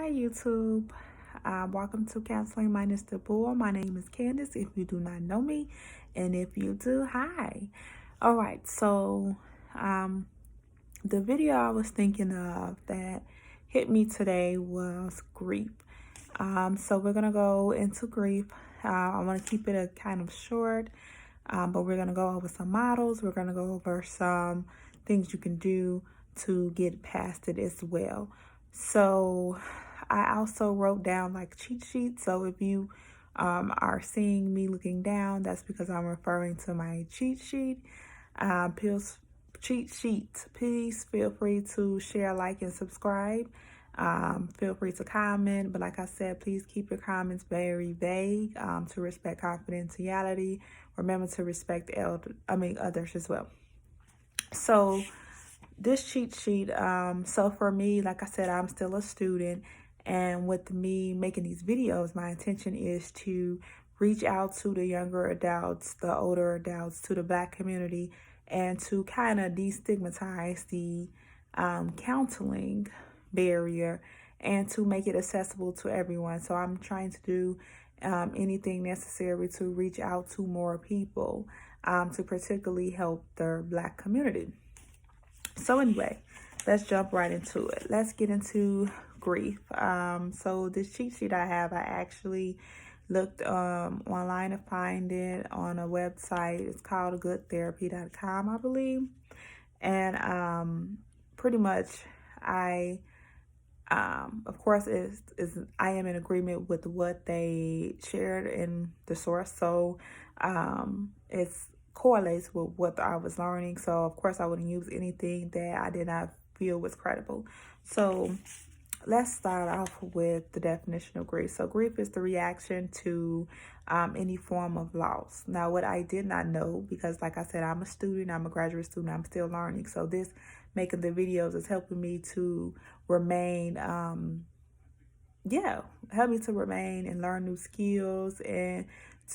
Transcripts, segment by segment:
Hi YouTube. Welcome to Counseling Minus the Bull. My name is Candace if you do not know me, and if you do, hi. Alright, so the video I was thinking of that hit me today was grief. So we're gonna go into grief. I want to keep it a kind of short, but we're gonna go over some models. We're gonna go over some things you can do to get past it as well. So I also wrote down like cheat sheets. So if you are seeing me looking down, that's because I'm referring to my cheat sheet. Cheat sheets. Please feel free to share, like, and subscribe. Feel free to comment, but like I said, please keep your comments very vague to respect confidentiality. Remember to respect others as well. So this cheat sheet, so for me, like I said, I'm still a student, and with me making these videos, my intention is to reach out to the younger adults, the older adults, to the Black community, and to kind of destigmatize the counseling barrier and to make it accessible to everyone. So I'm trying to do anything necessary to reach out to more people to particularly help the Black community. So anyway, let's jump right into it. Let's get into grief. So this cheat sheet I have, I actually looked online to find it on a website. It's called goodtherapy.com, I believe. And pretty much of course, I am in agreement with what they shared in the source. So it's correlates with what I was learning. So of course I wouldn't use anything that I did not feel was credible. So let's start off with the definition of grief. So grief is the reaction to any form of loss. Now, what I did not know, because like I said, I'm a student, I'm a graduate student, I'm still learning. So this making the videos is helping me to remain, help me to remain and learn new skills and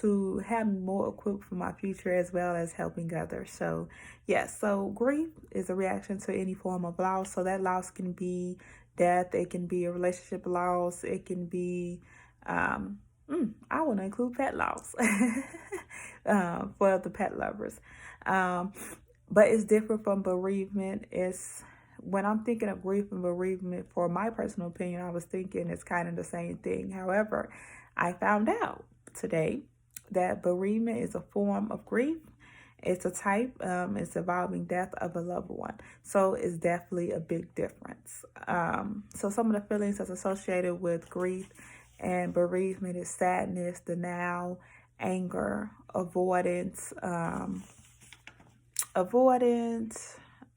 to have more equipped for my future, as well as helping others. So yes, so grief is a reaction to any form of loss. So that loss can be death, it can be a relationship loss, it can be I want to include pet loss for the pet lovers. But it's different from bereavement. It's when I'm thinking of grief and bereavement, for my personal opinion, I was thinking it's kind of the same thing. However, I found out today that bereavement is a form of grief. It's a type, it's involving death of a loved one. So it's definitely a big difference. So some of the feelings that's associated with grief and bereavement is sadness, denial, anger, avoidance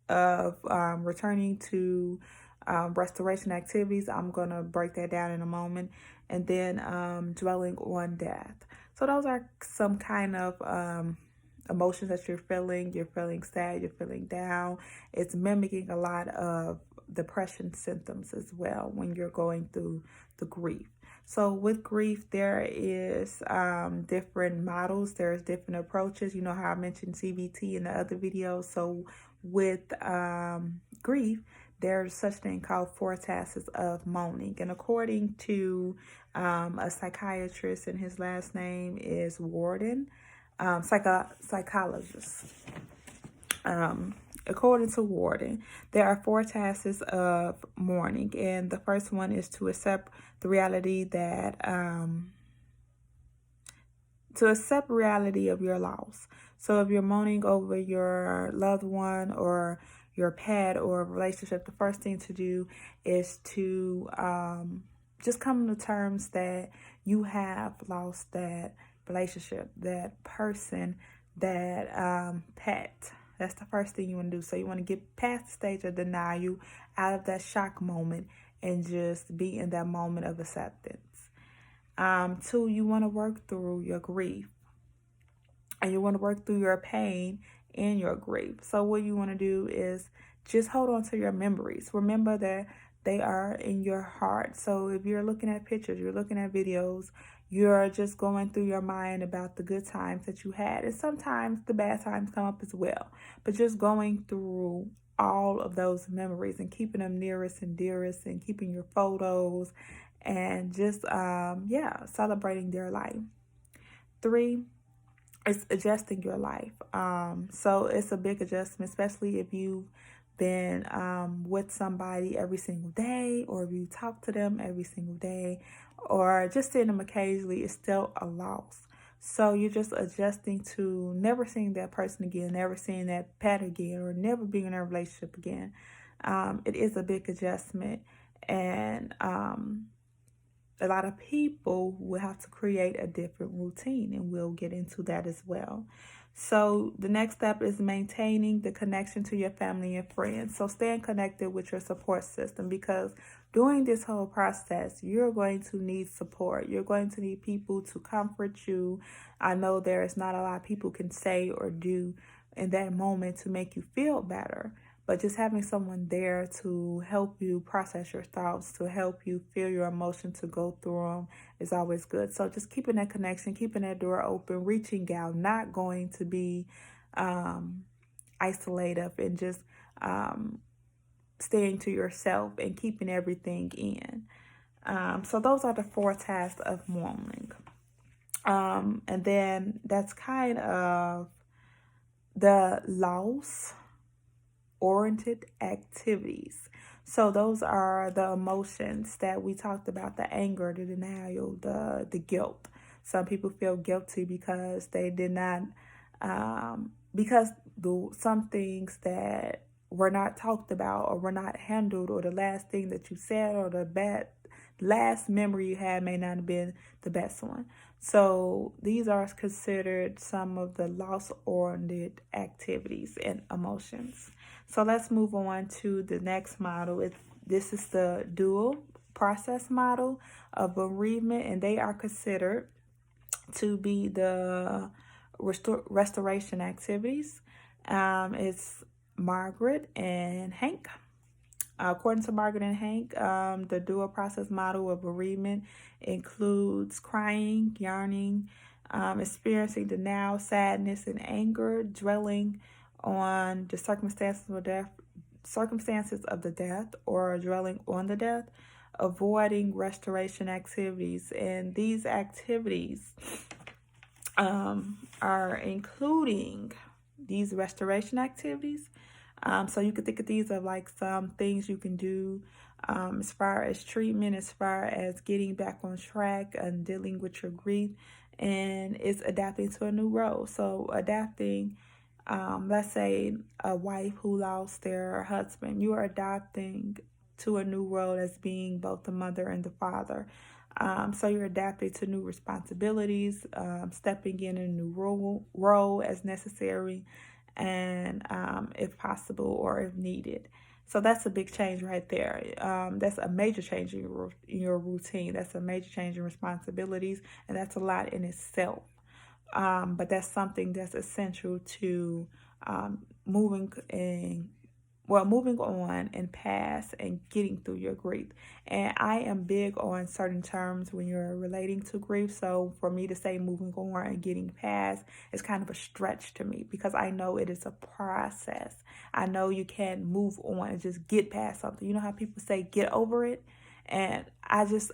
of returning to restoration activities. I'm going to break that down in a moment. And then dwelling on death. So those are some kind of emotions that you're feeling. You're feeling sad, you're feeling down. It's mimicking a lot of depression symptoms as well when you're going through the grief. So with grief, there is different models. There's different approaches. You know how I mentioned CBT in the other videos. So with grief, there's such thing called 4 tasks of mourning. And according to a psychiatrist, and his last name is Warden, psychologist. According to Warden, there are 4 tasks of mourning, and the first one is to accept the reality that of your loss. So if you're mourning over your loved one or your pet or a relationship, the first thing to do is to just come to terms that you have lost that relationship, that person, that pet. That's the first thing you want to do. So you want to get past the stage of denial, out of that shock moment, and just be in that moment of acceptance. 2, you want to work through your grief, and you want to work through your pain and your grief. So what you want to do is just hold on to your memories. Remember that they are in your heart. So if you're looking at pictures, you're looking at videos, you're just going through your mind about the good times that you had. And sometimes the bad times come up as well. But just going through all of those memories and keeping them nearest and dearest, and keeping your photos, and just celebrating their life. 3, it's adjusting your life. So it's a big adjustment, especially if you've been with somebody every single day, or if you talk to them every single day, or just seeing them occasionally. Is still a loss. So you're just adjusting to never seeing that person again, never seeing that pet again, or never being in a relationship again. It is a big adjustment, and a lot of people will have to create a different routine, and we'll get into that as well. So the next step is maintaining the connection to your family and friends. So staying connected with your support system, because during this whole process, you're going to need support. You're going to need people to comfort you. I know there is not a lot of people can say or do in that moment to make you feel better. But just having someone there to help you process your thoughts, to help you feel your emotions, to go through them, is always good. So just keeping that connection, keeping that door open, reaching out, not going to be isolated, and just staying to yourself and keeping everything in. So those are the 4 tasks of mourning. And then that's kind of the loss oriented activities. So those are the emotions that we talked about: the anger, the denial, the guilt. Some people feel guilty because they did not because some things that were not talked about, or were not handled, or the last thing that you said, or the last memory you had may not have been the best one. So these are considered some of the loss-oriented activities and emotions. So let's move on to the next model. This is the dual process model of bereavement, and they are considered to be the restoration activities. It's Margaret and Hank. According to Margaret and Hank, the dual process model of bereavement includes crying, yearning, experiencing denial, sadness, and anger, dwelling on the circumstances of the death, or dwelling on the death, avoiding restoration activities. And these activities are including these restoration activities. So you could think of these as like some things you can do as far as treatment, as far as getting back on track and dealing with your grief, and it's adapting to a new role. So adapting, let's say a wife who lost their husband, you are adapting to a new role as being both the mother and the father. So you're adapting to new responsibilities, stepping in a new role as necessary, and if possible or if needed. So that's a big change right there. That's a major change in your routine. That's a major change in responsibilities, and that's a lot in itself. But that's something that's essential to moving on and past and getting through your grief. And I am big on certain terms when you're relating to grief. So for me to say moving on and getting past is kind of a stretch to me, because I know it is a process. I know you can't move on and just get past something. You know how people say get over it? And I just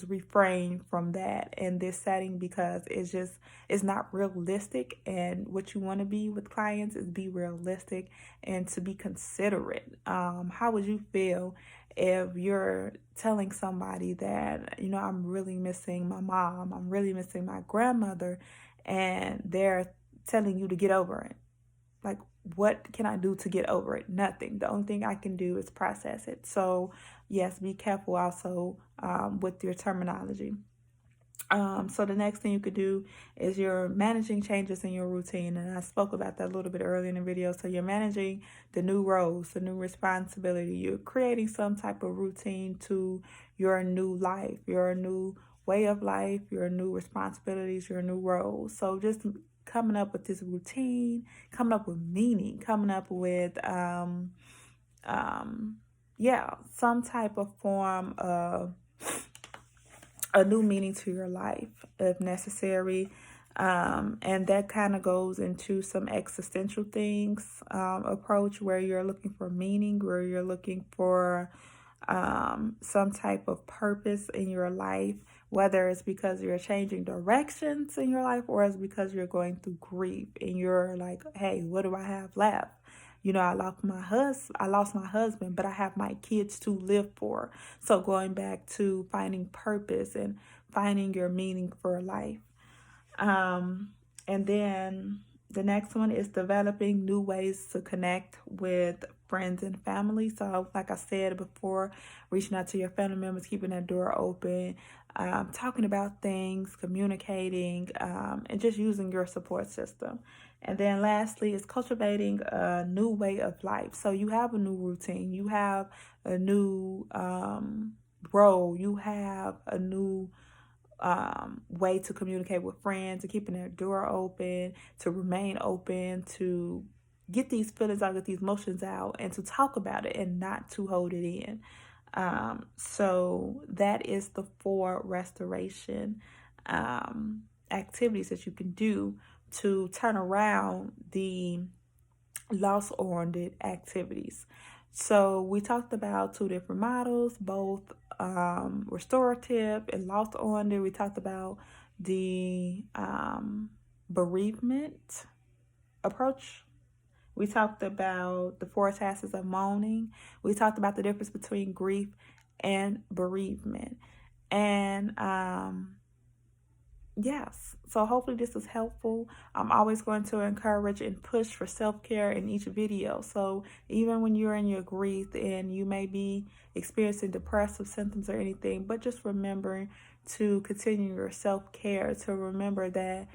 refrain from that in this setting, because it's not realistic. And what you want to be with clients is be realistic and to be considerate. How would you feel if you're telling somebody that, I'm really missing my mom, I'm really missing my grandmother, and they're telling you to get over it? Like, what can I do to get over it? Nothing. The only thing I can do is process it. So yes, be careful also with your terminology. So the next thing you could do is you're managing changes in your routine. And I spoke about that a little bit earlier in the video. So you're managing the new roles, the new responsibility. You're creating some type of routine to your new life, your new way of life, your new responsibilities, your new roles. So just coming up with this routine, coming up with meaning, coming up with some type of form of a new meaning to your life if necessary. And that kind of goes into some existential things, approach, where you're looking for meaning, where you're looking for some type of purpose in your life, whether it's because you're changing directions in your life or it's because you're going through grief and you're like, hey, what do I have left? You know, I lost my husband, but I have my kids to live for. So going back to finding purpose and finding your meaning for life. Um, and then the next one is developing new ways to connect with friends and family. So, like I said before, reaching out to your family members, keeping that door open, talking about things, communicating, and just using your support system. And then lastly is cultivating a new way of life. So you have a new routine, you have a new role, you have a new way to communicate with friends, to keeping their door open, to remain open, to get these feelings out, get these emotions out, and to talk about it and not to hold it in. So that is the 4 restoration activities that you can do to turn around the loss-oriented activities. So we talked about 2 different models, both restorative and loss-oriented. We talked about the bereavement approach. We talked about the 4 tasks of mourning. We talked about the difference between grief and bereavement. And yes, so hopefully this is helpful. I'm always going to encourage and push for self-care in each video. So even when you're in your grief and you may be experiencing depressive symptoms or anything, but just remembering to continue your self-care, to remember that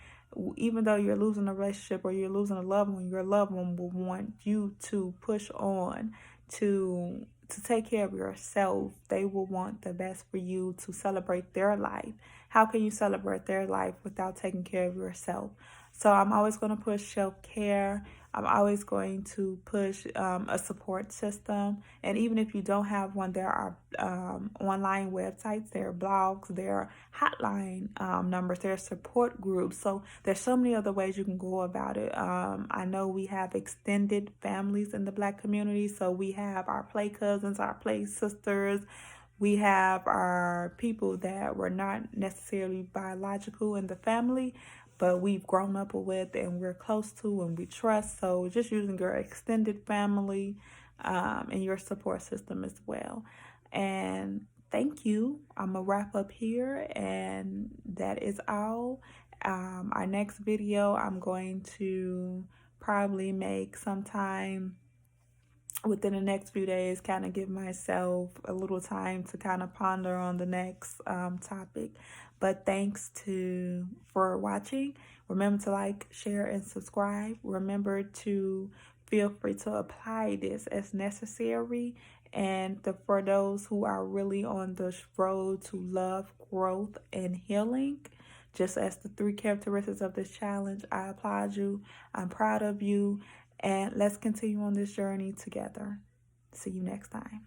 even though you're losing a relationship or you're losing a loved one, your loved one will want you to push on to take care of yourself. They will want the best for you, to celebrate their life. How can you celebrate their life without taking care of yourself? So I'm always going to push self-care. I'm always going to push a support system. And even if you don't have one, there are online websites, there are blogs, there are hotline numbers, there are support groups. So there's so many other ways you can go about it. I know we have extended families in the Black community. So we have our play cousins, our play sisters. We have our people that were not necessarily biological in the family, but we've grown up with and we're close to and we trust. So just using your extended family and your support system as well. And thank you. I'm going to wrap up here, and that is all. Our next video I'm going to probably make sometime within the next few days, kind of give myself a little time to kind of ponder on the next topic. But thanks for watching. Remember to like, share, and subscribe. Remember to feel free to apply this as necessary. And for those who are really on the road to love, growth, and healing, just as the 3 characteristics of this challenge, I applaud you. I'm proud of you. And let's continue on this journey together. See you next time.